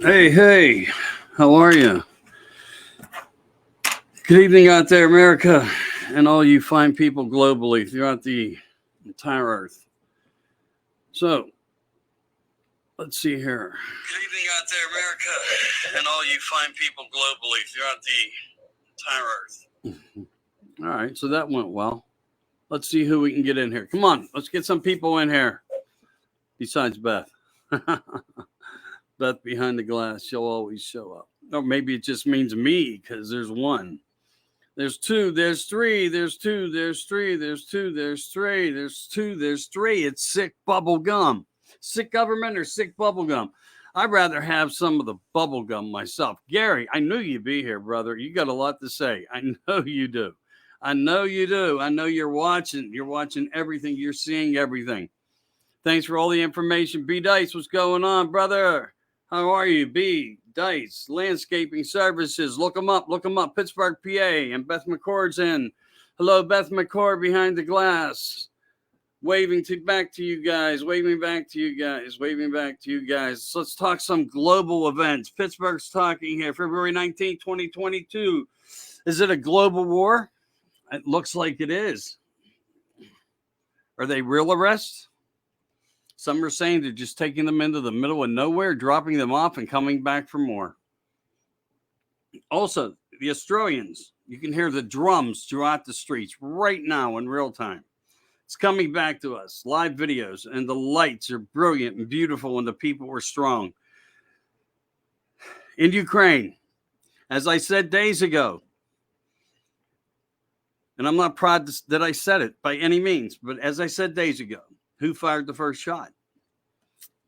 Hey, how are you? Good evening out there, America, and all you fine people globally throughout the entire earth. So, let's see here. Good evening out there, America, and all you fine people globally throughout the entire earth. All right, so that went well. Let's see who we can get in here. Come on, let's get some people in here. Besides Beth. Beth behind the glass, she'll always show up. Or maybe it just means me because there's one. There's two, there's three, there's two, there's three, there's two, there's three, there's two, there's three. It's sick bubble gum. Sick government or sick bubble gum? I'd rather have some of the bubble gum myself. Gary, I knew you'd be here, brother. You got a lot to say. I know you do. I know you do. I know you're watching. You're watching everything. You're seeing everything. Thanks for all the information. B Dice, what's going on, brother? How are you? B Dice Landscaping Services. Look them up. Look them up. Pittsburgh, PA. And Beth McCord's in. Hello, Beth McCord behind the glass. Waving back to you guys. Waving back to you guys. Waving back to you guys. So let's talk some global events. Pittsburgh's talking here. February 19, 2022. Is it a global war? It looks like it is. Are they real arrests? Some are saying they're just taking them into the middle of nowhere, dropping them off and coming back for more. Also, the Australians, you can hear the drums throughout the streets right now in real time. It's coming back to us, live videos, and the lights are brilliant and beautiful, and the people are strong. In Ukraine, as I said days ago, and I'm not proud that I said it by any means, but as I said days ago, who fired the first shot?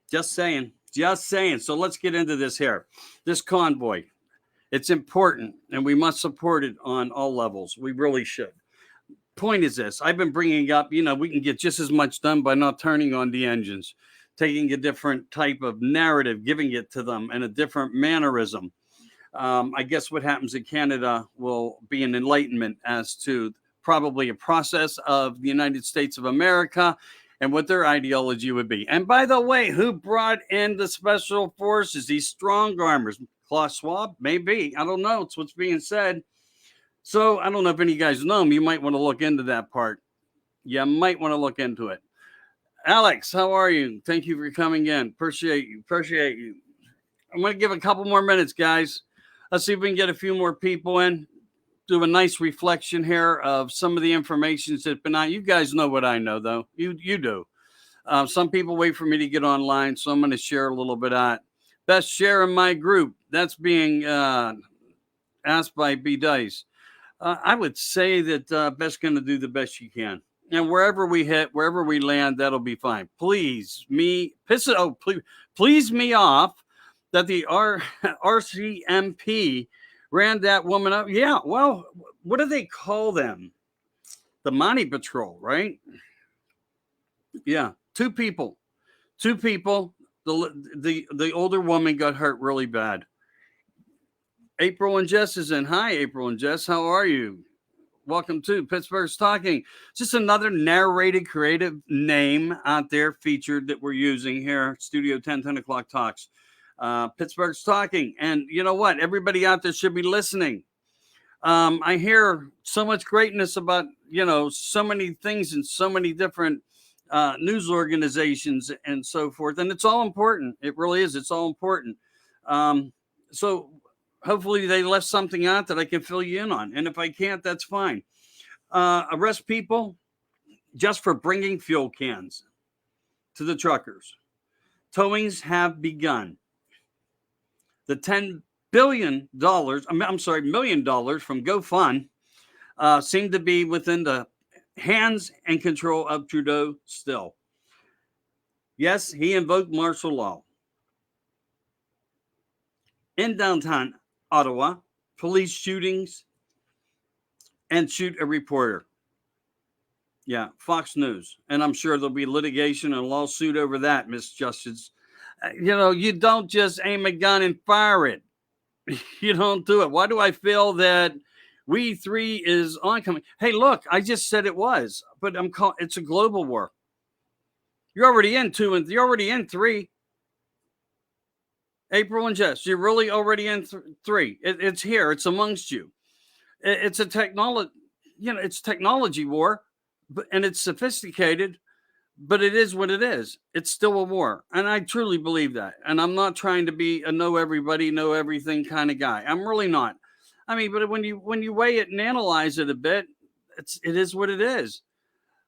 Just saying. So let's get into this here. This convoy, it's important, and we must support it on all levels. We really should. Point is this. I've been bringing up, we can get just as much done by not turning on the engines, taking a different type of narrative, giving it to them in a different mannerism. I guess what happens in Canada will be an enlightenment as to probably a process of the United States of America and what their ideology would be. And by the way, who brought in the special forces, these strong armors? Klaus Schwab? Maybe. I don't know. It's what's being said. So I don't know if any of you guys know him. You might want to look into that part. You might want to look into it. Alex, how are you? Thank you for coming in. Appreciate you. I'm going to give a couple more minutes, guys. Let's see if we can get a few more people in. Do a nice reflection here of some of the information that's been out. You guys know what I know, though. You do. Some people wait for me to get online, so I'm going to share a little bit of it. Best share in my group. That's being asked by B Dice. I would say that Beth's going to do the best she can. And wherever we hit, wherever we land, that'll be fine. Please me off that the RCMP ran that woman up. Yeah, well, what do they call them? The Monty Patrol, right? Yeah, two people. The older woman got hurt really bad. April and Jess is in. Hi, April and Jess. How are you? Welcome to Pittsburgh's Talking. Just another narrated creative name out there featured that we're using here. Studio 10 o'clock talks. Pittsburgh's Talking. And you know what? Everybody out there should be listening. I hear so much greatness about, so many things and so many different news organizations and so forth. And it's all important. It really is. It's all important. So hopefully they left something out that I can fill you in on. And if I can't, that's fine. Arrest people just for bringing fuel cans to the truckers. Towings have begun. The $10 million from GoFund seem to be within the hands and control of Trudeau still. Yes, he invoked martial law. In downtown Ottawa, police shootings and shoot a reporter. Yeah, Fox News. And I'm sure there'll be litigation and lawsuit over that, Miss Justice. You don't just aim a gun and fire it. You don't do it. Why do I feel that We Three is oncoming? Hey, look, I just said it was, but it's a global war. You're already in 2 and you're already in 3. April and Jess, you're really already in 3. It's here. It's amongst you. It's a technology, it's technology war, and it's sophisticated, but it is what it is. It's still a war, and I truly believe that. And I'm not trying to be a know everybody, know everything kind of guy. I'm really not. I mean, but when you weigh it and analyze it a bit, it is what it is.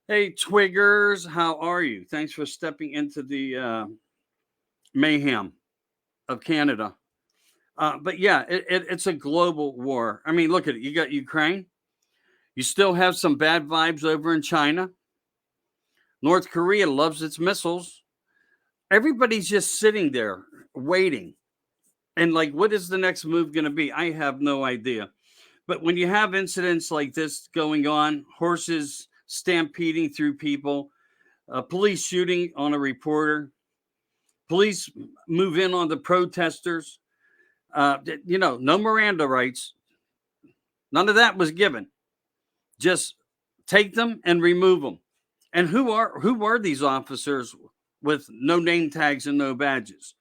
Hey, Twiggers, how are you? Thanks for stepping into the mayhem of Canada. But yeah, it's a global war. I mean, look at it. You got Ukraine. You still have some bad vibes over in China. North Korea loves its missiles. Everybody's just sitting there waiting. And like, what is the next move going to be? I have no idea. But when you have incidents like this going on, horses stampeding through people, police shooting on a reporter, police move in on the protesters, no Miranda rights. None of that was given. Just take them and remove them. And who are these officers with no name tags and no badges?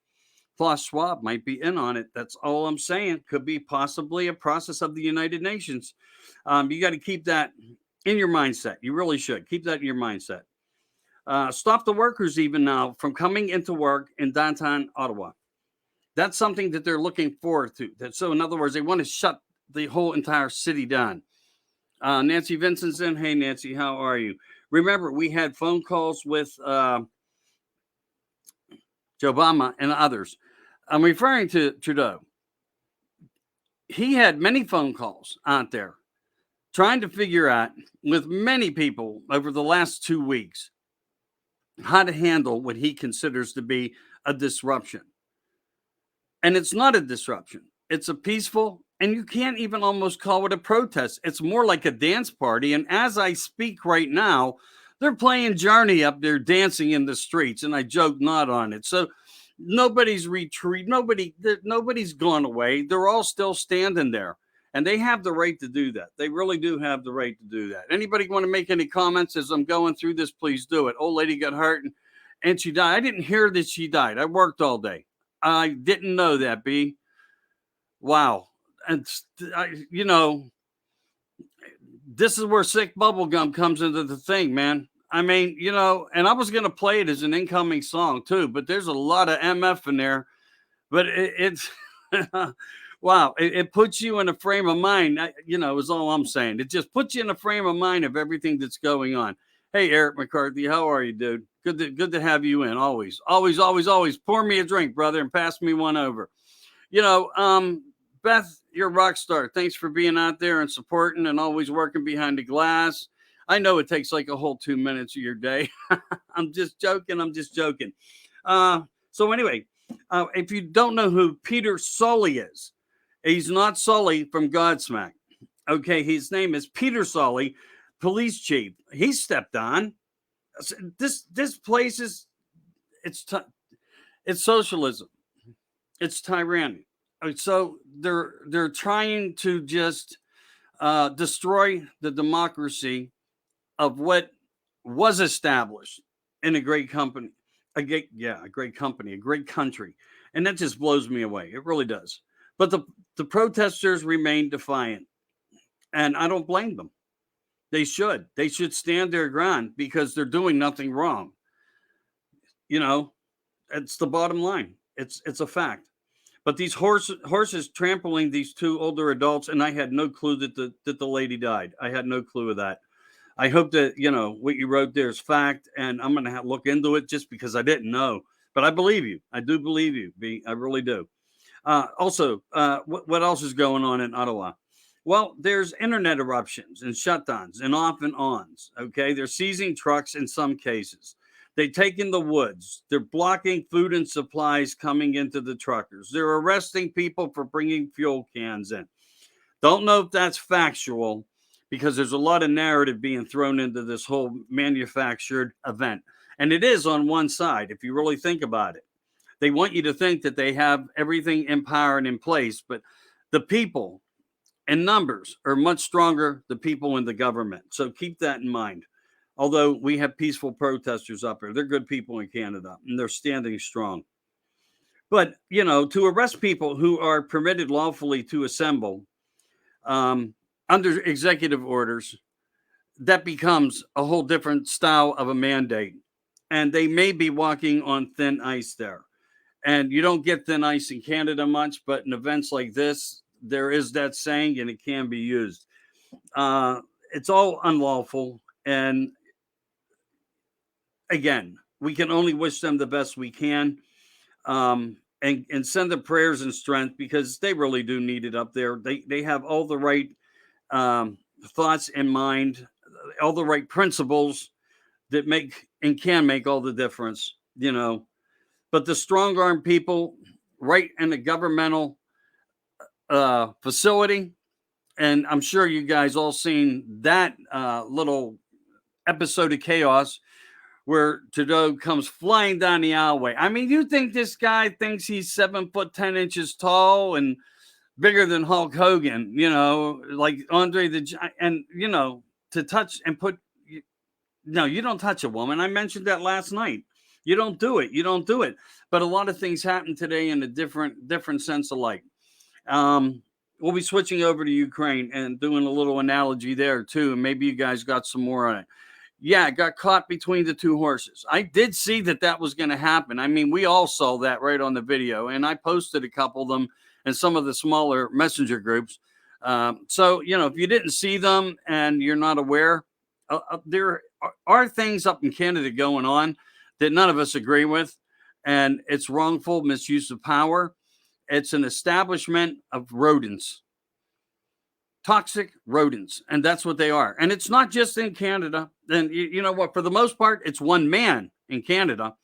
Klaus Schwab might be in on it. That's all I'm saying. Could be possibly a process of the United Nations. You got to keep that in your mindset. You really should keep that in your mindset. Stop the workers even now from coming into work in downtown Ottawa. That's something that they're looking forward to. So in other words, they want to shut the whole entire city down. Nancy Vincent's in. Hey, Nancy, how are you? Remember, we had phone calls with Joe Obama and others. I'm referring to Trudeau. He had many phone calls out there trying to figure out with many people over the last 2 weeks how to handle what he considers to be a disruption. And it's not a disruption. It's a peaceful, and you can't even almost call it a protest. It's more like a dance party. And as I speak right now, they're playing Journey up there dancing in the streets. And I joke not on it. So nobody's retreat. Nobody's gone away. They're all still standing there. And they have the right to do that. They really do have the right to do that. Anybody want to make any comments as I'm going through this, please do it. Old lady got hurt and she died. I didn't hear that she died. I worked all day. I didn't know that, B. Wow. And, this is where sick bubblegum comes into the thing, man. I mean, and I was going to play it as an incoming song too, but there's a lot of MF in there. But it's, wow, it puts you in a frame of mind, is all I'm saying. It just puts you in a frame of mind of everything that's going on. Hey, Eric McCarthy, how are you, dude? Good to have you in. Always. Pour me a drink, brother, and pass me one over. Beth, you're a rock star. Thanks for being out there and supporting and always working behind the glass. I know it takes like a whole 2 minutes of your day. I'm just joking. So anyway, if you don't know who Peter Sully is, he's not Sully from Godsmack. Okay, his name is Peter Sully, police chief. He stepped on. This place is it's socialism. It's tyranny. So they're trying to just destroy the democracy of what was established in a great company, a great country, and that just blows me away. It really does. But the protesters remain defiant, and I don't blame them. They should stand their ground because they're doing nothing wrong. It's the bottom line. It's a fact. But these horses trampling these 2 older adults, and I had no clue that the lady died. I had no clue of that. I hope that, what you wrote there is fact, and I'm going to look into it just because I didn't know. But I believe you. I do believe you, B. I really do. Also, what else is going on in Ottawa? Well, there's internet eruptions and shutdowns and off and ons. Okay, they're seizing trucks in some cases. They take in the woods. They're blocking food and supplies coming into the truckers. They're arresting people for bringing fuel cans in. Don't know if that's factual because there's a lot of narrative being thrown into this whole manufactured event. And it is on one side, if you really think about it. They want you to think that they have everything in power and in place, but the people in numbers are much stronger than people in the government. So keep that in mind. Although we have peaceful protesters up here. They're good people in Canada, and they're standing strong. But, to arrest people who are permitted lawfully to assemble um, under executive orders, that becomes a whole different style of a mandate. And they may be walking on thin ice there. And you don't get thin ice in Canada much, but in events like this, there is that saying and it can be used. It's all unlawful. And again, we can only wish them the best we can. And send them prayers and strength because they really do need it up there. They have all the right thoughts in mind, all the right principles that make and can make all the difference, But the strong arm people, right in a governmental facility, and I'm sure you guys all seen that little episode of chaos where Trudeau comes flying down the alleyway. I mean, you think this guy thinks he's 7'10" tall and bigger than Hulk Hogan, like Andre the Giant, and to touch and put. No, you don't touch a woman. I mentioned that last night. You don't do it. You don't do it. But a lot of things happen today in a different sense of light. We'll be switching over to Ukraine and doing a little analogy there too. And maybe you guys got some more on it. Yeah, got caught between the two horses. I did see that was going to happen. I mean, we all saw that right on the video, and I posted a couple of them in some of the smaller messenger groups. So, if you didn't see them and you're not aware, there are things up in Canada going on that none of us agree with, and it's wrongful misuse of power. It's an establishment of rodents. Toxic rodents, and that's what they are. And it's not just in Canada. And you know what? For the most part, it's one man in Canada.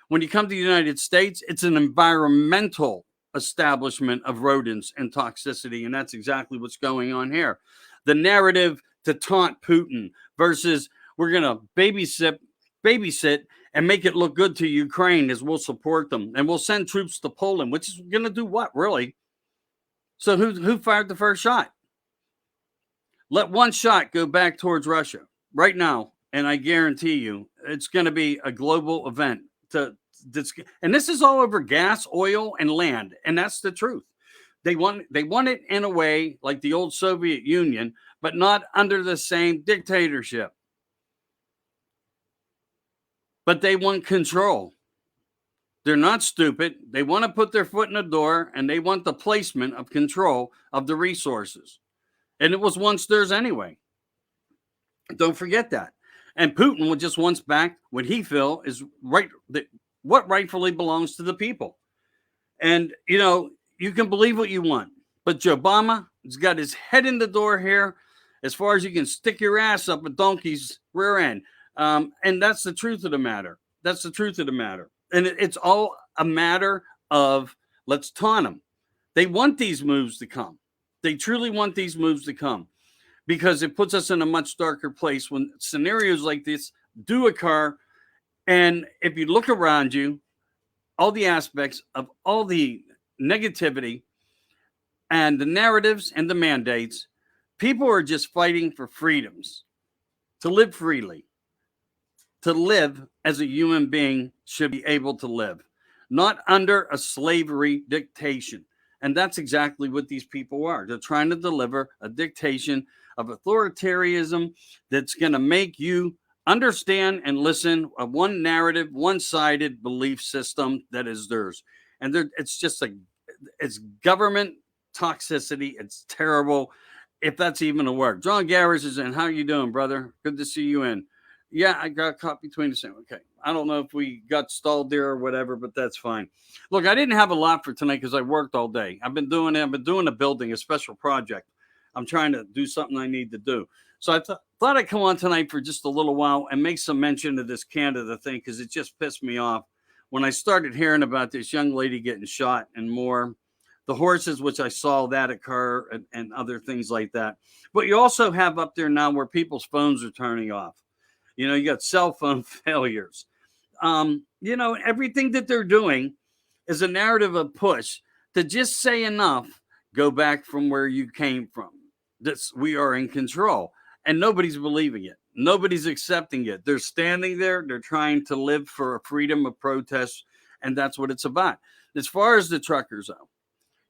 When you come to the United States, it's an environmental establishment of rodents and toxicity, and that's exactly what's going on here. The narrative to taunt Putin versus we're going to babysit and make it look good to Ukraine as we'll support them, and we'll send troops to Poland, which is going to do what, really? So who fired the first shot? Let one shot go back towards Russia right now, and I guarantee you it's going to be a global event. And this is all over gas, oil, and land, and that's the truth. They want it in a way like the old Soviet Union, but not under the same dictatorship. But they want control. They're not stupid. They want to put their foot in the door, and they want the placement of control of the resources. And it was once theirs anyway. Don't forget that. And Putin just wants back what he feels is right, what rightfully belongs to the people. And, you can believe what you want. But Joe Obama has got his head in the door here as far as you can stick your ass up a donkey's rear end. And that's the truth of the matter. That's the truth of the matter. And it's all a matter of let's taunt them. They want these moves to come. They truly want these moves to come because it puts us in a much darker place when scenarios like this do occur. And if you look around you, all the aspects of all the negativity and the narratives and the mandates, people are just fighting for freedoms, to live freely, to live as a human being should be able to live, not under a slavery dictation. And that's exactly what these people are. They're trying to deliver a dictation of authoritarianism that's going to make you understand and listen a one narrative, one-sided belief system that is theirs. And it's just it's government toxicity. It's terrible, if that's even a word. John Garris is in. How are you doing, brother? Good to see you in. Yeah, I got caught between the same. Okay. I don't know if we got stalled there or whatever, but that's fine. Look, I didn't have a lot for tonight because I worked all day. I've been doing a building, a special project. I'm trying to do something I need to do. So I thought I'd come on tonight for just a little while and make some mention of this Canada thing because it just pissed me off when I started hearing about this young lady getting shot and more. The horses, which I saw that occur and other things like that. But you also have up there now where people's phones are turning off. You got cell phone failures. Everything that they're doing is a narrative of push to just say enough, go back from where you came from. We are in control. And nobody's believing it. Nobody's accepting it. They're standing there. They're trying to live for a freedom of protest. And that's what it's about. as far as the truckers go,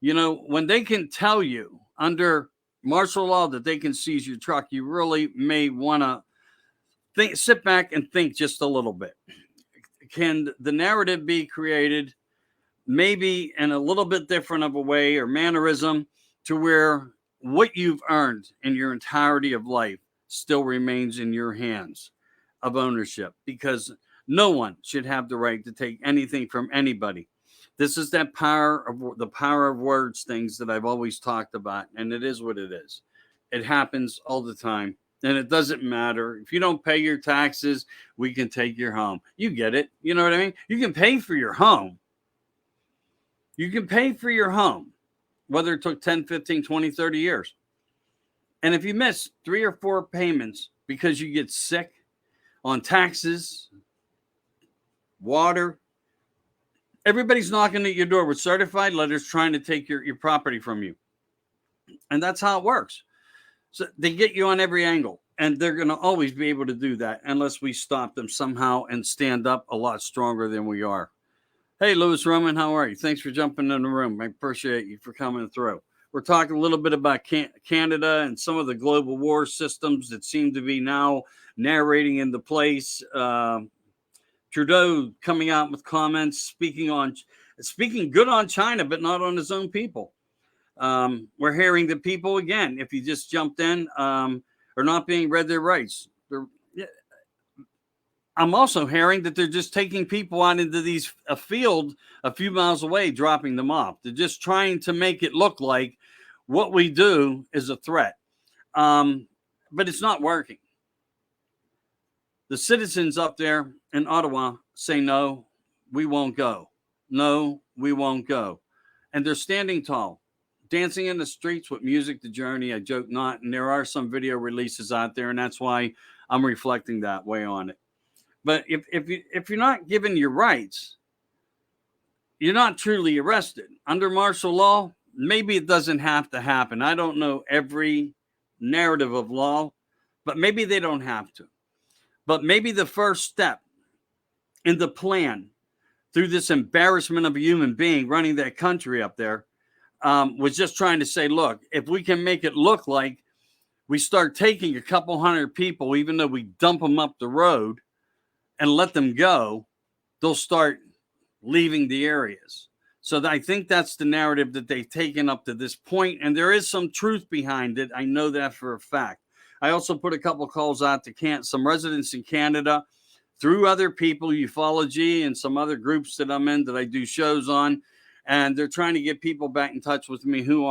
you know, when they can tell you under martial law that they can seize your truck, you really may want to sit back and think just a little bit. Can the narrative be created maybe in a little bit different of a way or mannerism to where what you've earned in your entirety of life still remains in your hands of ownership? Because no one should have the right to take anything from anybody. This is that the power of words things that I've always talked about, and it is what it is. It happens all the time. And it doesn't matter. If you don't pay your taxes, we can take your home. You get it. You know what I mean? You can pay for your home. You can pay for your home, whether it took 10, 15, 20, 30 years. And if you miss 3 or 4 payments because you get sick on taxes, water, everybody's knocking at your door with certified letters trying to take your property from you. And that's how it works. So they get you on every angle, and they're going to always be able to do that unless we stop them somehow and stand up a lot stronger than we are. Hey, Louis Roman, how are you? Thanks for jumping in the room. I appreciate you for coming through. We're talking a little bit about Canada and some of the global war systems that seem to be now narrating into place. Trudeau coming out with comments speaking good on China, but not on his own people. We're hearing that people, again, if you just jumped in, are not being read their rights. I'm also hearing that they're just taking people out into a field a few miles away, dropping them off. They're just trying to make it look like what we do is a threat. But it's not working. The citizens up there in Ottawa say, no, we won't go. No, we won't go. And they're standing tall. Dancing in the streets with music, the journey, I joke not. And there are some video releases out there, and that's why I'm reflecting that way on it. But if you're not given your rights, you're not truly arrested. Under martial law, maybe it doesn't have to happen. I don't know every narrative of law, but maybe they don't have to. But maybe the first step in the plan through this embarrassment of a human being running that country up there was just trying to say, look, if we can make it look like we start taking a couple hundred people, even though we dump them up the road and let them go, they'll start leaving the areas. So I think that's the narrative that they've taken up to this point. And there is some truth behind it. I know that for a fact. I also put a couple calls out to some residents in Canada through other people, ufology and some other groups that I'm in that I do shows on. And they're trying to get people back in touch with me who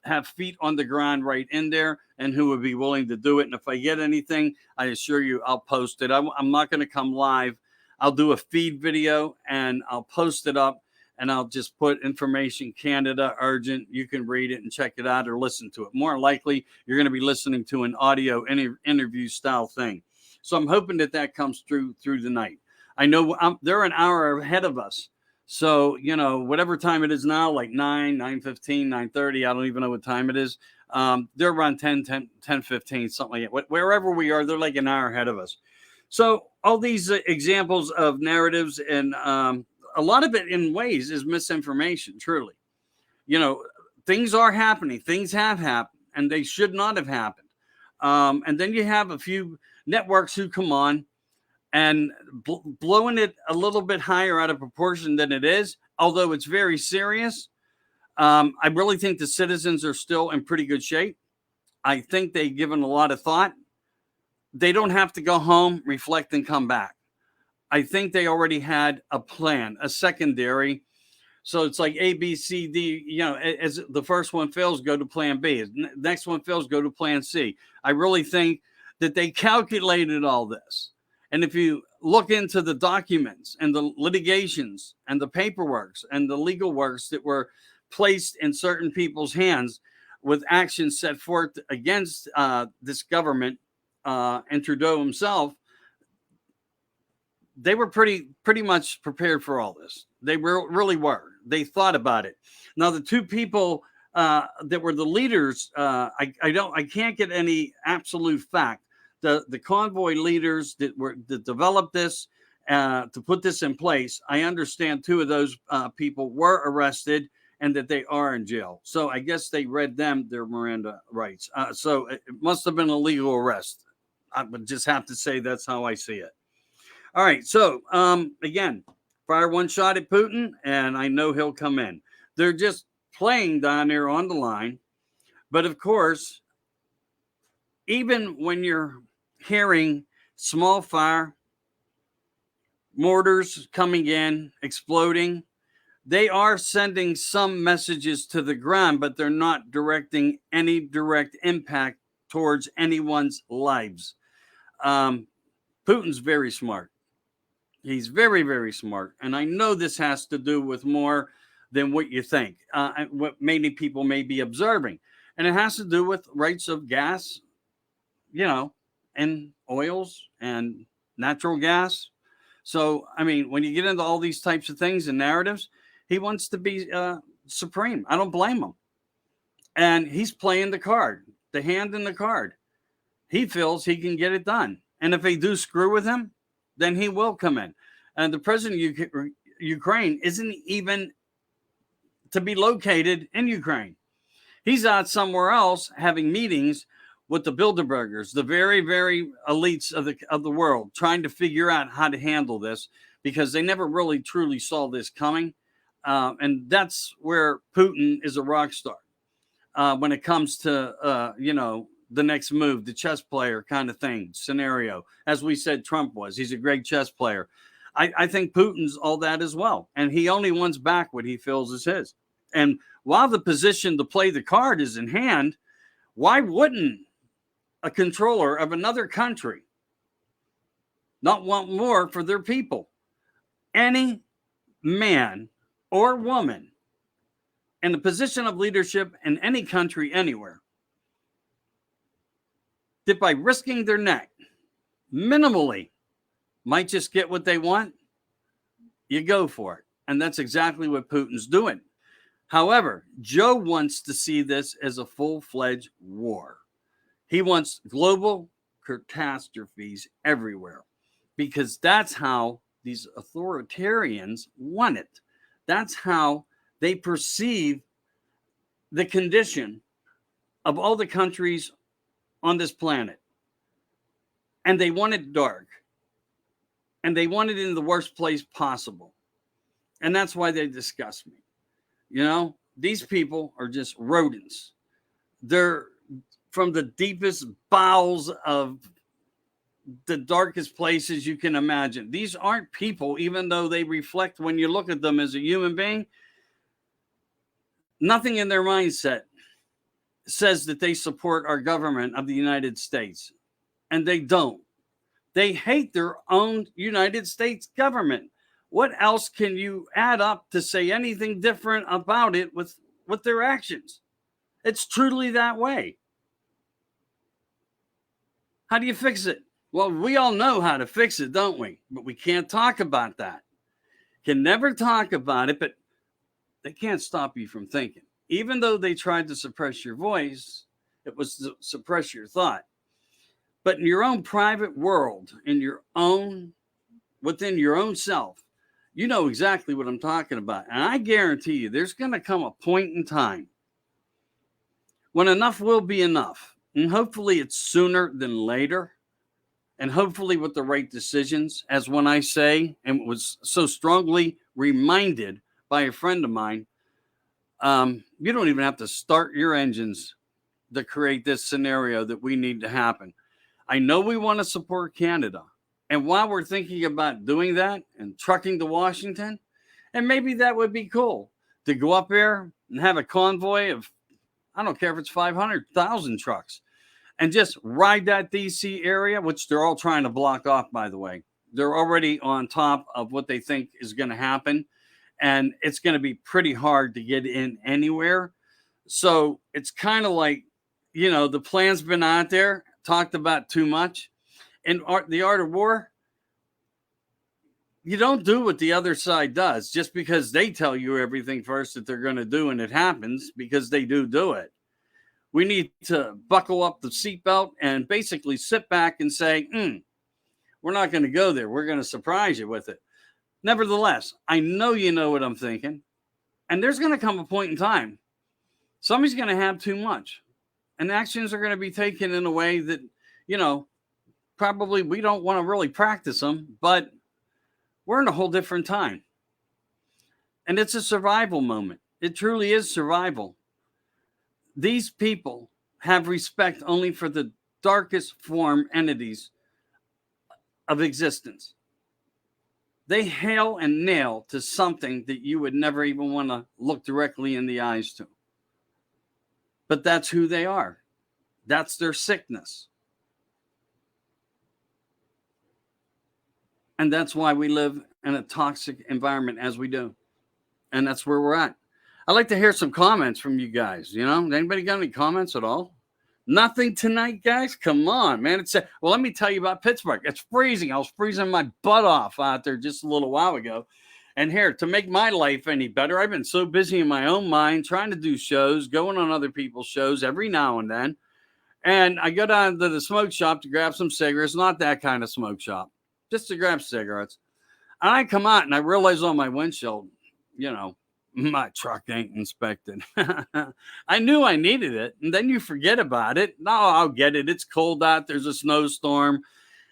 have feet on the ground right in there and who would be willing to do it. And if I get anything, I assure you I'll post it. I'm not going to come live. I'll do a feed video and I'll post it up, and I'll just put information Canada urgent. You can read it and check it out or listen to it. More likely, you're going to be listening to an audio interview style thing. So I'm hoping that comes through the night. I know they're an hour ahead of us. So, you know, whatever time it is now, like 9:15, 9:30, I don't even know what time it is. They're around 10:15, something like that. Wherever we are, they're like an hour ahead of us. So all these examples of narratives, and a lot of it in ways is misinformation, truly. You know, things are happening. Things have happened, and they should not have happened. And then you have a few networks who come on and blowing it a little bit higher out of proportion than it is, although it's very serious. I really think the citizens are still in pretty good shape. I think they've given a lot of thought. They don't have to go home, reflect, and come back. I think they already had a plan, a secondary. So it's like A, B, C, D, you know, as the first one fails, go to plan B. As next one fails, go to plan C. I really think that they calculated all this. And if you look into the documents and the litigations and the paperwork and the legal works that were placed in certain people's hands with actions set forth against this government and Trudeau himself, they were pretty much prepared for all this. They really were. They thought about it. Now, the two people that were the leaders, I can't get any absolute fact. The convoy leaders that developed this to put this in place. I understand 2 of those people were arrested and that they are in jail. So I guess they read them their Miranda rights. So it must have been a legal arrest. I would just have to say that's how I see it. All right. So again, fire 1 shot at Putin, and I know he'll come in. They're just playing down there on the line. But of course, even when you're hearing small fire, mortars coming in, exploding, they are sending some messages to the ground, but they're not directing any direct impact towards anyone's lives. Putin's very smart. He's very, very smart. And I know this has to do with more than what you think, what many people may be observing. And it has to do with rates of gas, and oils and natural gas. So, I mean, when you get into all these types of things and narratives, he wants to be supreme. I don't blame him. And he's playing the hand in the card. He feels he can get it done. And if they do screw with him, then he will come in. And the president of Ukraine isn't even to be located in Ukraine. He's out somewhere else having meetings with the Bilderbergers, the very, very elites of the world, trying to figure out how to handle this because they never really truly saw this coming. And that's where Putin is a rock star when it comes to, the next move, the chess player kind of thing, scenario. As we said, Trump was. He's a great chess player. I think Putin's all that as well. And he only wants back what he feels is his. And while the position to play the card is in hand, why wouldn't a controller of another country not want more for their people? Any man or woman in a position of leadership in any country anywhere that by risking their neck minimally might just get what they want, you go for it. And that's exactly what Putin's doing. However, Joe wants to see this as a full-fledged war. He wants global catastrophes everywhere because that's how these authoritarians want it. That's how they perceive the condition of all the countries on this planet. And they want it dark. And they want it in the worst place possible. And that's why they disgust me. These people are just rodents. They're from the deepest bowels of the darkest places you can imagine. These aren't people, even though they reflect when you look at them as a human being. Nothing in their mindset says that they support our government of the United States. And they don't. They hate their own United States government. What else can you add up to say anything different about it with their actions? It's truly that way. How do you fix it? Well, we all know how to fix it, don't we? But we can't talk about that. Can never talk about it, but they can't stop you from thinking. Even though they tried to suppress your voice, it was to suppress your thought. But in your own private world, within your own self, you know exactly what I'm talking about. And I guarantee you, there's going to come a point in time when enough will be enough. And hopefully it's sooner than later. And hopefully with the right decisions, as when I say, and was so strongly reminded by a friend of mine, you don't even have to start your engines to create this scenario that we need to happen. I know we want to support Canada. And while we're thinking about doing that and trucking to Washington, and maybe that would be cool to go up there and have a convoy of, I don't care if it's 500,000 trucks, and just ride that DC area, which they're all trying to block off, by the way. They're already on top of what they think is going to happen. And it's going to be pretty hard to get in anywhere. So it's kind of like, the plan's been out there, talked about too much. In the art of war, you don't do what the other side does just because they tell you everything first that they're going to do, and it happens because they do it. We need to buckle up the seatbelt and basically sit back and say, We're not going to go there. We're going to surprise you with it. Nevertheless, I know you know what I'm thinking. And there's going to come a point in time, somebody's going to have too much. And actions are going to be taken in a way that, probably we don't want to really practice them, but we're in a whole different time. And it's a survival moment. It truly is survival. These people have respect only for the darkest form entities of existence. They hail and nail to something that you would never even want to look directly in the eyes to. But that's who they are. That's their sickness. And that's why we live in a toxic environment as we do. And that's where we're at. I'd like to hear some comments from you guys. Anybody got any comments at all? Nothing tonight, guys? Come on, man. Well, let me tell you about Pittsburgh. It's freezing. I was freezing my butt off out there just a little while ago. And here, to make my life any better, I've been so busy in my own mind trying to do shows, going on other people's shows every now and then. And I go down to the smoke shop to grab some cigarettes. Not that kind of smoke shop. Just to grab cigarettes. And I come out and I realize on my windshield, my truck ain't inspected. I knew I needed it. And then you forget about it. No, I'll get it. It's cold out. There's a snowstorm.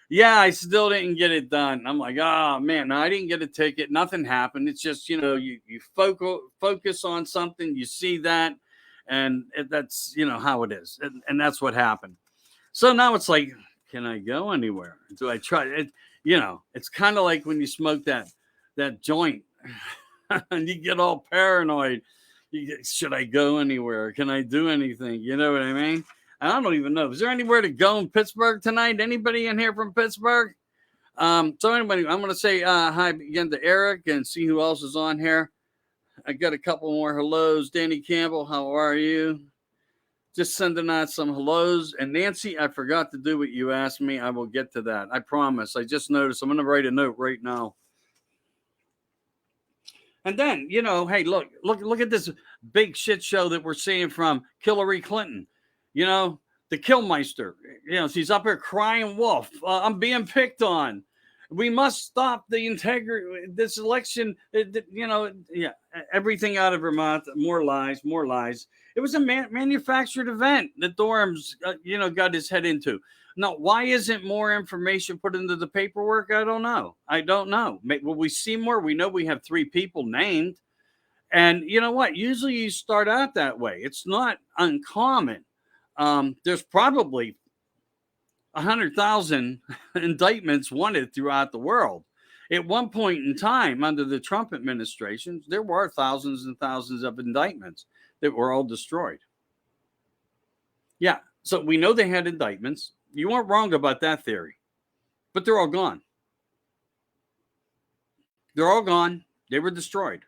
Yeah, I still didn't get it done. I'm like, oh, man, no, I didn't get a ticket. Nothing happened. It's just, you focus on something. You see that. And that's, how it is. And that's what happened. So now it's like, can I go anywhere? Do I try it? It's kind of like when you smoke that joint. And you get all paranoid. Should I go anywhere? Can I do anything? You know what I mean? And I don't even know. Is there anywhere to go in Pittsburgh tonight? Anybody in here from Pittsburgh? So anybody, I'm going to say hi again to Eric and see who else is on here. I got a couple more hellos. Danny Campbell, how are you? Just sending out some hellos. And Nancy, I forgot to do what you asked me. I will get to that. I promise. I just noticed. I'm going to write a note right now. And then, hey, look at this big shit show that we're seeing from Hillary Clinton. The Killmeister. She's up here crying wolf. I'm being picked on. We must stop the integrity. This election, everything out of her mouth. More lies, more lies. It was a manufactured event that Dorham's, got his head into. Now, why isn't more information put into the paperwork? I don't know. Will we see more? We know we have 3 people named. And you know what? Usually you start out that way. It's not uncommon. There's probably 100,000 indictments wanted throughout the world. At one point in time, under the Trump administration, there were thousands and thousands of indictments that were all destroyed. Yeah, so we know they had indictments. You weren't wrong about that theory, but they're all gone. They're all gone. They were destroyed.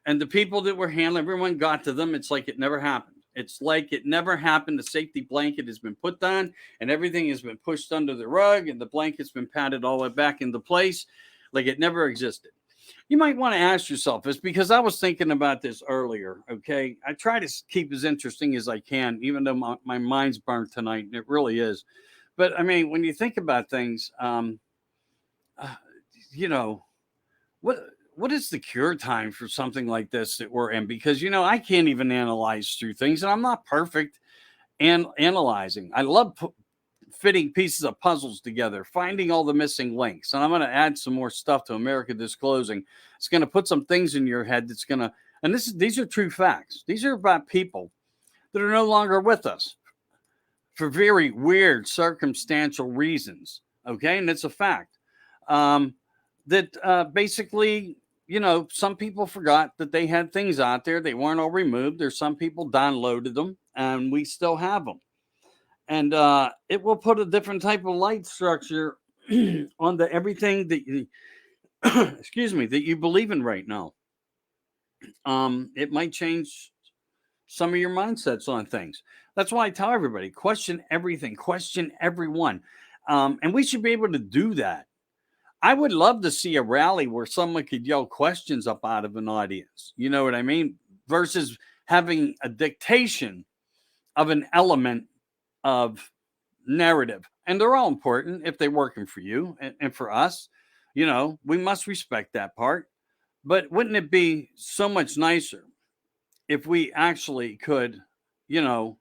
And the people that were handling, everyone got to them. It's like it never happened. It's like it never happened. The safety blanket has been put on and everything has been pushed under the rug and the blanket's been patted all the way back into place like it never existed. You might want to ask yourself this because I was thinking about this earlier, okay? I try to keep as interesting as I can, even though my mind's burnt tonight, and it really is. But, I mean, when you think about things, what is the cure time for something like this that we're in? Because, I can't even analyze through things, and I'm not perfect and analyzing. I love fitting pieces of puzzles together, finding all the missing links. And I'm going to add some more stuff to America Disclosing. It's going to put some things in your head that's going to, and these are true facts. These are about people that are no longer with us for very weird circumstantial reasons. Okay. And it's a fact that basically, some people forgot that they had things out there. They weren't all removed. There's some people downloaded them and we still have them. And it will put a different type of light structure on everything that you, that you believe in right now. It might change some of your mindsets on things. That's why I tell everybody, question everything, question everyone. And we should be able to do that. I would love to see a rally where someone could yell questions up out of an audience. You know what I mean? Versus having a dictation of an element of narrative. and they're all important if they're working for you and for us. We must respect that part. But wouldn't it be so much nicer if we actually could, you know,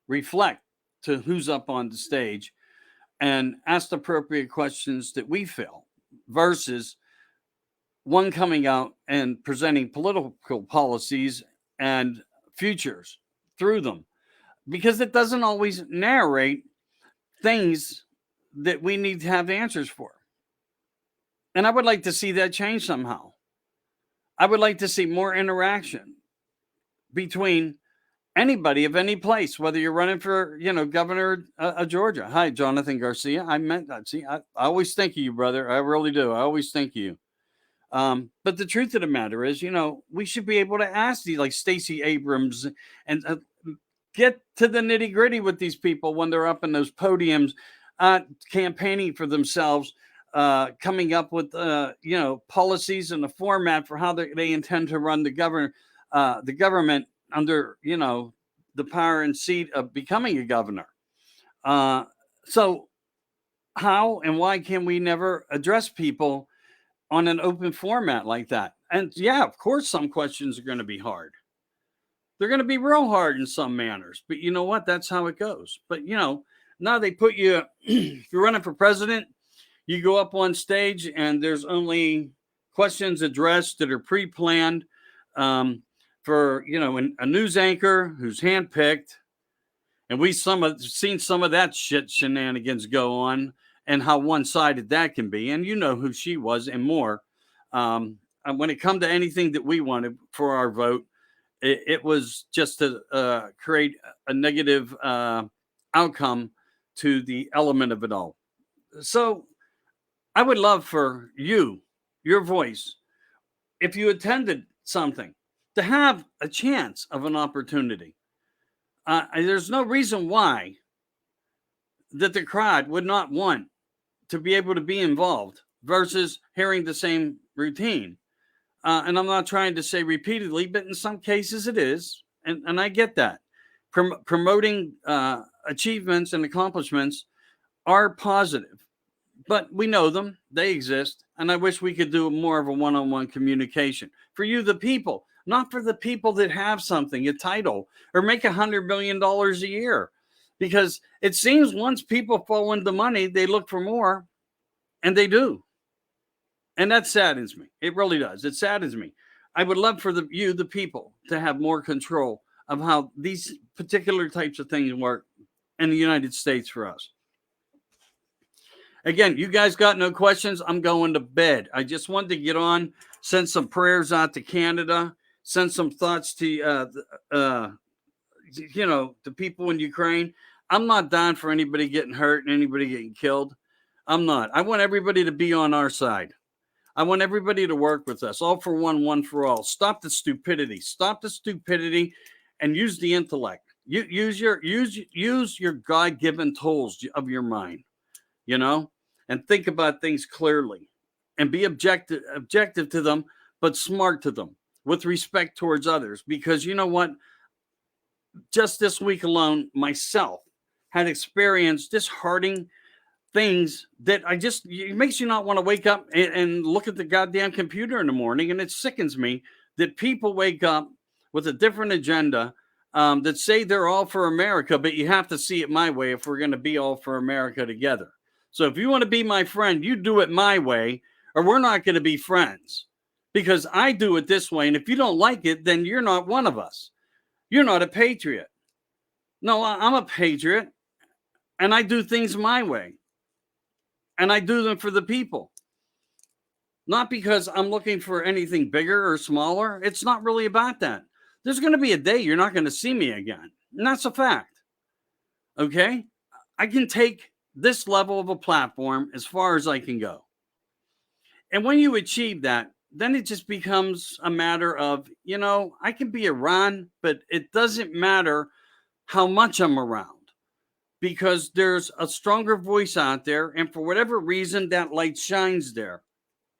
reflect to who's up on the stage and ask the appropriate questions that we feel versus one coming out and presenting political policies and futures through them, because it doesn't always narrate things that we need to have answers for. And I would like to see that change somehow. I would like to see more interaction between anybody of any place, whether you're running for, governor of Georgia. Hi, Jonathan Garcia. I meant that. See, I always think of you, brother. I really do. I always think of you. But the truth of the matter is, we should be able to ask these, like Stacey Abrams, and get to the nitty gritty with these people when they're up in those podiums, campaigning for themselves, coming up with, policies and a format for how they intend to run the government under, the power and seat of becoming a governor. So how and why can we never address people on an open format like that? And yeah, of course, some questions are going to be hard. They're going to be real hard in some manners, but you know what? That's how it goes. But, now they put you, if you're running for president, you go up on stage and there's only questions addressed that are pre-planned, for, a news anchor who's handpicked. And we've seen some of that shit shenanigans go on and how one-sided that can be. And you know who she was and more. And when it come to anything that we wanted for our vote, it was just to create a negative outcome to the element of it all. So I would love for your voice, if you attended something, to have a chance of an opportunity. There's no reason why that the crowd would not want to be able to be involved versus hearing the same routine. And I'm not trying to say repeatedly, but in some cases it is. And I get that. Promoting achievements and accomplishments are positive, but we know them. They exist. And I wish we could do more of a one-on-one communication for you, the people, not for the people that have something, a title, or make $100 million a year. Because it seems once people fall into money, they look for more, and they do. And that saddens me. It really does. It saddens me. I would love for the people, to have more control of how these particular types of things work in the United States for us. Again, you guys got no questions. I'm going to bed. I just wanted to get on, send some prayers out to Canada, send some thoughts to, the people in Ukraine. I'm not down for anybody getting hurt and anybody getting killed. I'm not. I want everybody to be on our side. I want everybody to work with us. All for one, one for all. Stop the stupidity. Stop the stupidity and use the intellect. Use your God-given tools of your mind, and think about things clearly and be objective to them, but smart to them with respect towards others. Because you know what? Just this week alone, myself had experienced disheartening things that it makes you not want to wake up and look at the goddamn computer in the morning. And it sickens me that people wake up with a different agenda, that say they're all for America, but you have to see it my way if we're going to be all for America together. So if you want to be my friend, you do it my way, or we're not going to be friends, because I do it this way. And if you don't like it, then you're not one of us. You're not a patriot. No, I'm a patriot, and I do things my way. And I do them for the people. Not because I'm looking for anything bigger or smaller. It's not really about that. There's going to be a day you're not going to see me again. And that's a fact. Okay? I can take this level of a platform as far as I can go. And when you achieve that, then it just becomes a matter of, I can be around, but it doesn't matter how much I'm around. Because there's a stronger voice out there, and for whatever reason, that light shines there.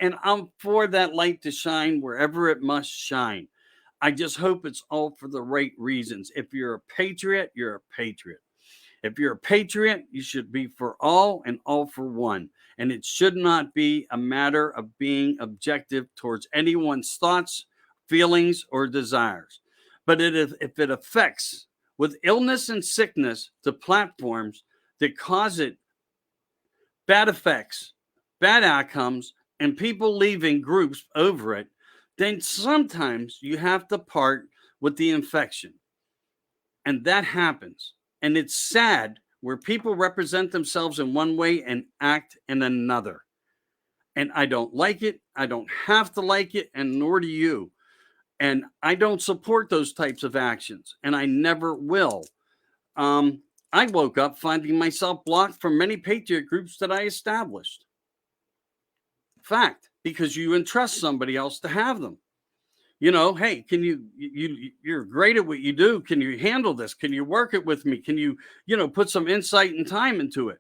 And I'm for that light to shine wherever it must shine. I just hope it's all for the right reasons. If you're a patriot, you're a patriot. If you're a patriot, you should be for all and all for one. And it should not be a matter of being objective towards anyone's thoughts, feelings, or desires. But if it affects with illness and sickness the platforms that cause it bad effects, bad outcomes, and people leaving groups over it, then sometimes you have to part with the infection. And that happens. And it's sad where people represent themselves in one way and act in another. And I don't like it. I don't have to like it, and nor do you. And I don't support those types of actions, and I never will. I woke up finding myself blocked from many patriot groups that I established. Fact, because you entrust somebody else to have them. Hey, can you're great at what you do. Can you handle this? Can you work it with me? Can you, put some insight and time into it?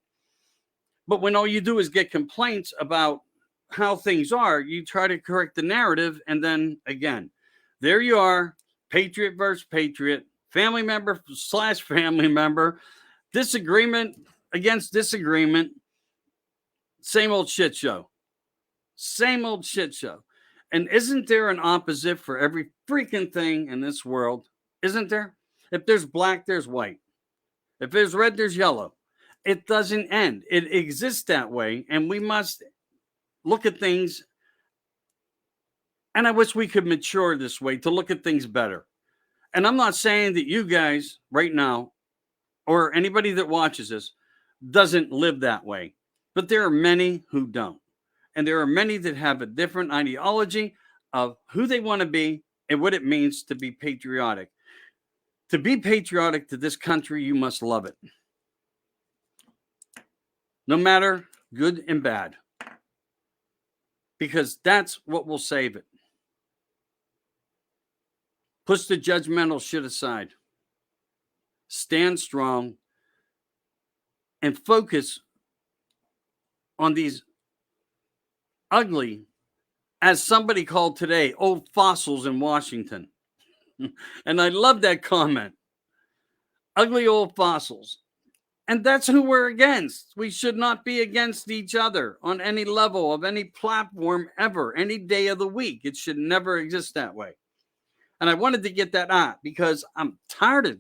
But when all you do is get complaints about how things are, you try to correct the narrative. And then again, there you are, patriot versus patriot, family member / family member, disagreement against disagreement, same old shit show. Same old shit show. And isn't there an opposite for every freaking thing in this world? Isn't there? If there's black, there's white. If there's red, there's yellow. It doesn't end. It exists that way. And we must look at things. And I wish we could mature this way to look at things better. And I'm not saying that you guys right now, or anybody that watches this, doesn't live that way. But there are many who don't. And there are many that have a different ideology of who they want to be and what it means to be patriotic. To be patriotic to this country, you must love it. No matter good and bad. Because that's what will save it. Push the judgmental shit aside. Stand strong. And focus on these ugly, as somebody called today, old fossils in Washington. And I love that comment. Ugly old fossils. And that's who we're against. We should not be against each other on any level of any platform ever, any day of the week. It should never exist that way. And I wanted to get that out because I'm tired of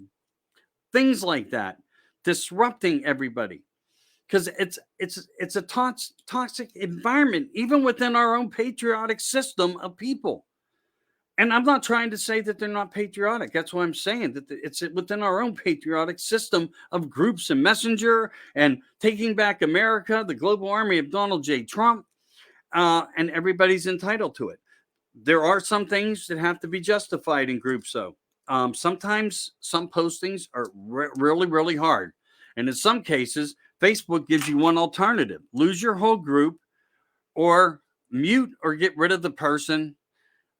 things like that disrupting everybody. Because it's a toxic environment, even within our own patriotic system of people. And I'm not trying to say that they're not patriotic. That's what I'm saying, that it's within our own patriotic system of groups and messenger and taking back America, the global army of Donald J. Trump, and everybody's entitled to it. There are some things that have to be justified in groups, though. Sometimes some postings are really, really hard. And in some cases, Facebook gives you one alternative. Lose your whole group or mute or get rid of the person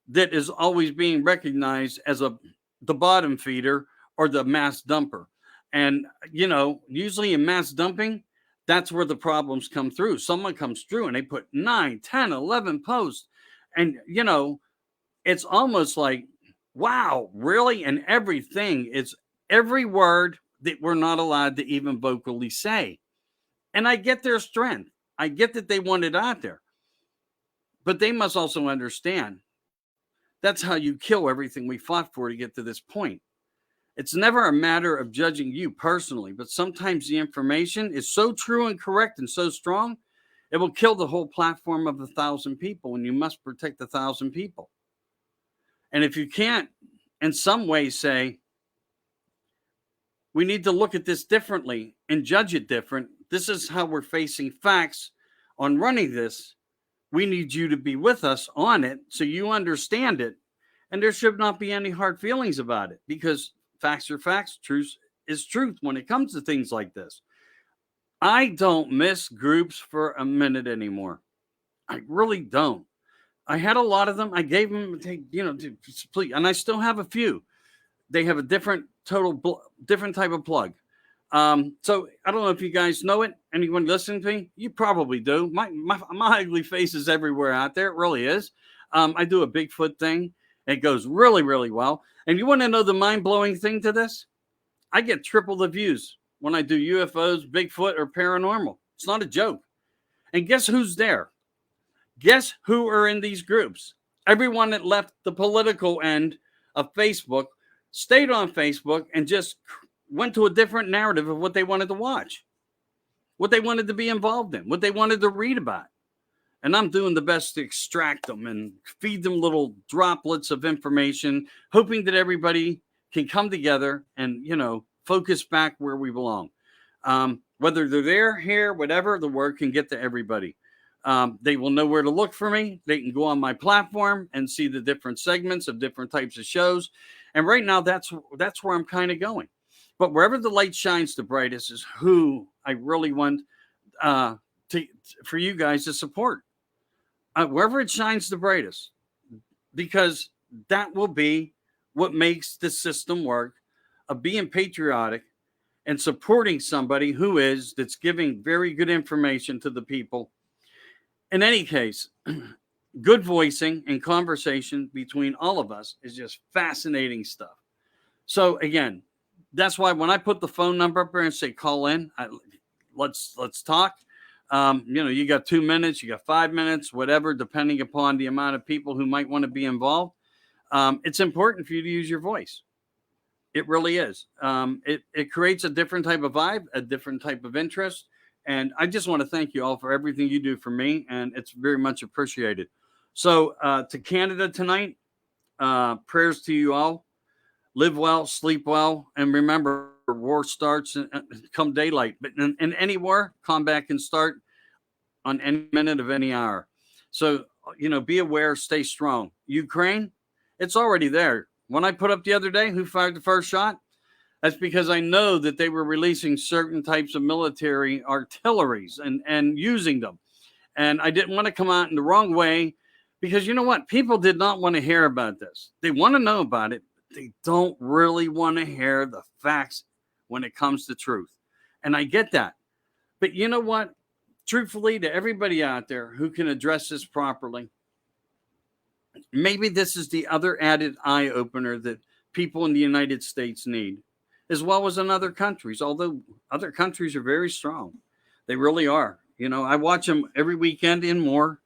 that is always being recognized as the bottom feeder or the mass dumper. And, usually in mass dumping, that's where the problems come through. Someone comes through and they put 9, 10, 11 posts. And, it's almost like, wow, really? And everything is every word that we're not allowed to even vocally say. And I get their strength. I get that they want it out there. But they must also understand that's how you kill everything we fought for to get to this point. It's never a matter of judging you personally, but sometimes the information is so true and correct and so strong, it will kill the whole platform of 1,000 people, and you must protect 1,000 people. And if you can't, in some way, say, we need to look at this differently and judge it different. This is how we're facing facts on running this. We need you to be with us on it so you understand it. And there should not be any hard feelings about it because facts are facts. Truth is truth when it comes to things like this. I don't miss groups for a minute anymore. I really don't. I had a lot of them. I gave them, to complete, and I still have a few. They have a different type of plug. So I don't know if you guys know it. Anyone listening to me? You probably do. My ugly face is everywhere out there. It really is. I do a Bigfoot thing. It goes really, really well. And you want to know the mind-blowing thing to this? I get triple the views when I do UFOs, Bigfoot, or paranormal. It's not a joke. And guess who's there? Guess who are in these groups? Everyone that left the political end of Facebook stayed on Facebook and just went to a different narrative of what they wanted to watch, what they wanted to be involved in, what they wanted to read about. And I'm doing the best to extract them and feed them little droplets of information, hoping that everybody can come together and, focus back where we belong. Whether they're there, here, whatever, the word can get to everybody. They will know where to look for me. They can go on my platform and see the different segments of different types of shows. And right now, that's where I'm kind of going. But wherever the light shines the brightest is who I really want for you guys to support. Wherever it shines the brightest, because that will be what makes the system work of being patriotic and supporting somebody that's giving very good information to the people. In any case, good voicing and conversation between all of us is just fascinating stuff. So again, that's why when I put the phone number up there and say call in, let's talk. You got 2 minutes, you got 5 minutes, whatever, depending upon the amount of people who might want to be involved. It's important for you to use your voice. It really is. It creates a different type of vibe, a different type of interest. And I just want to thank you all for everything you do for me. And it's very much appreciated. So to Canada tonight, prayers to you all. Live well, sleep well. And remember, war starts come daylight. But in any war, combat can start on any minute of any hour. So, be aware, stay strong. Ukraine, it's already there. When I put up the other day, who fired the first shot? That's because I know that they were releasing certain types of military artilleries and using them. And I didn't want to come out in the wrong way because you know what? People did not want to hear about this. They want to know about it. But they don't really want to hear the facts when it comes to truth. And I get that. But you know what? Truthfully, to everybody out there who can address this properly, maybe this is the other added eye opener that people in the United States need, as well as in other countries, although other countries are very strong. They really are. I watch them every weekend and more,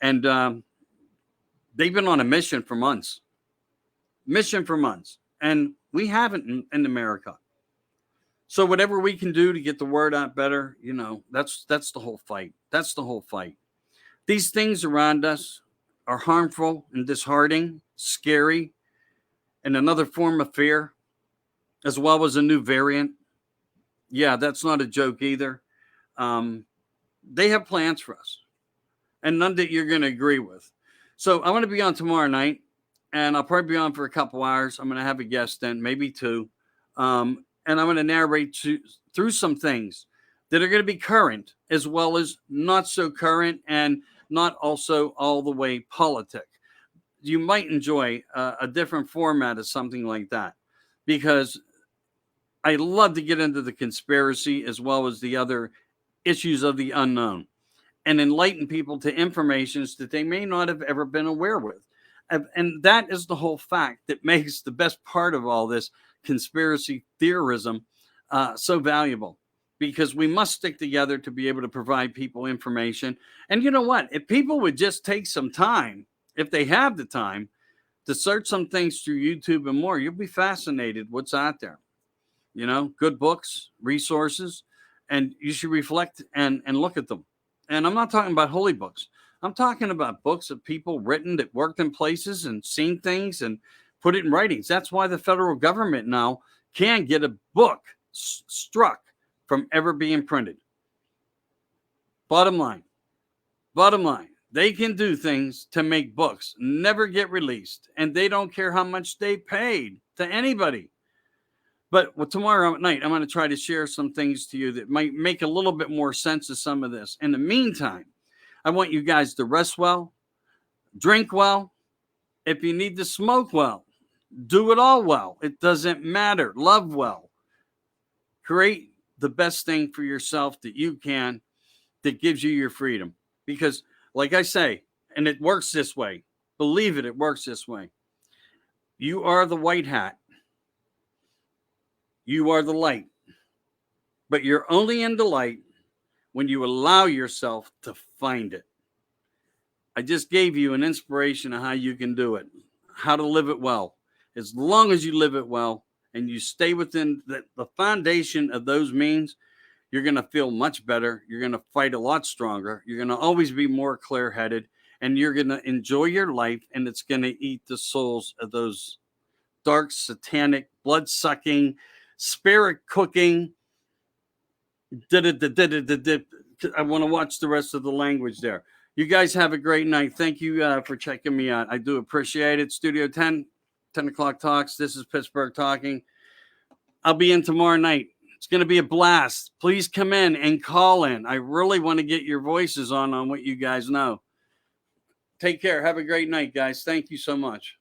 and they've been on a mission for months. And we haven't in America. So whatever we can do to get the word out better, that's the whole fight. That's the whole fight. These things around us are harmful and disheartening, scary, and another form of fear, as well as a new variant. Yeah, that's not a joke either. They have plans for us, and none that you're going to agree with. So I'm going to be on tomorrow night, and I'll probably be on for a couple hours. I'm going to have a guest then, maybe two. And I'm going to narrate through some things that are going to be current as well as not so current and not also all the way politic. You might enjoy a different format of something like that because I love to get into the conspiracy as well as the other issues of the unknown and enlighten people to informations that they may not have ever been aware with. And that is the whole fact that makes the best part of all this conspiracy theorism so valuable, because we must stick together to be able to provide people information. And you know what? If people would just take some time, if they have the time, to search some things through YouTube and more, you'll be fascinated what's out there. Good books, resources, and you should reflect and look at them. And I'm not talking about holy books. I'm talking about books of people written that worked in places and seen things and put it in writings. That's why the federal government now can get a book struck from ever being printed. Bottom line, they can do things to make books never get released, and they don't care how much they paid to anybody. But tomorrow night, I'm going to try to share some things to you that might make a little bit more sense of some of this. In the meantime, I want you guys to rest well, drink well. If you need to smoke well, do it all well. It doesn't matter. Love well. Create the best thing for yourself that you can that gives you your freedom. Because, like I say, and it works this way, believe it, it works this way. You are the white hat. You are the light. but you're only in delight when you allow yourself to find it. I just gave you an inspiration of how you can do it, how to live it well. As long as you live it well and you stay within the foundation of those means, you're going to feel much better. You're going to fight a lot stronger. You're going to always be more clear-headed, and you're going to enjoy your life, and it's going to eat the souls of those dark, satanic, blood-sucking, spirit-cooking. I want to watch the rest of the language there. You guys have a great night. Thank you for checking me out. I do appreciate it. Studio 10 o'clock talks. This is Pittsburgh Talking. I'll be in tomorrow night. It's going to be a blast. Please come in and call in. I really want to get your voices on what you guys know. Take care. Have a great night, guys. Thank you so much.